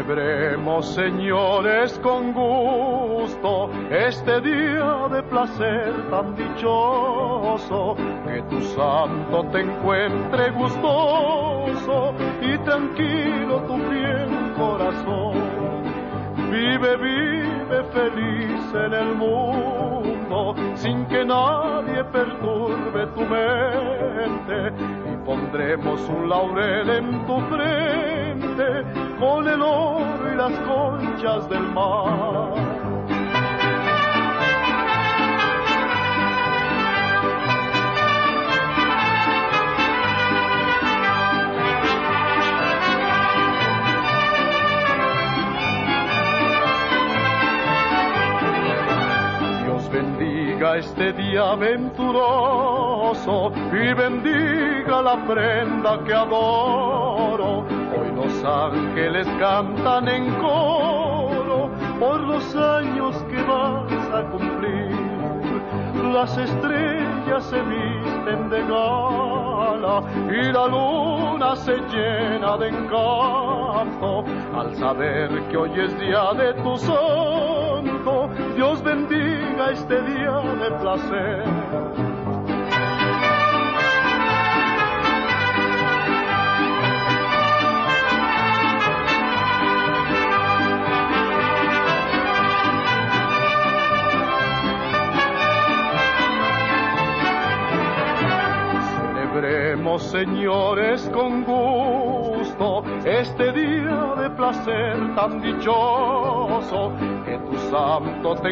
Celebremos, señores, con gusto este día de placer tan dichoso, que tu santo te encuentre gustoso y tranquilo tu fiel corazón. Vive, vive feliz en el mundo, sin que nadie perturbe tu mente, y pondremos un laurel en tu frente, con el oro y las conchas del mar. Bendiga este día venturoso y bendiga la prenda que adoro. Hoy los ángeles cantan en coro por los años que vas a cumplir. Las estrellas se visten de gala y la luna se llena de encanto al saber que hoy es día de tu santo. Dios bendiga este día de placer. Celebremos, señores, con gusto este día de placer tan dichoso, que tu santo te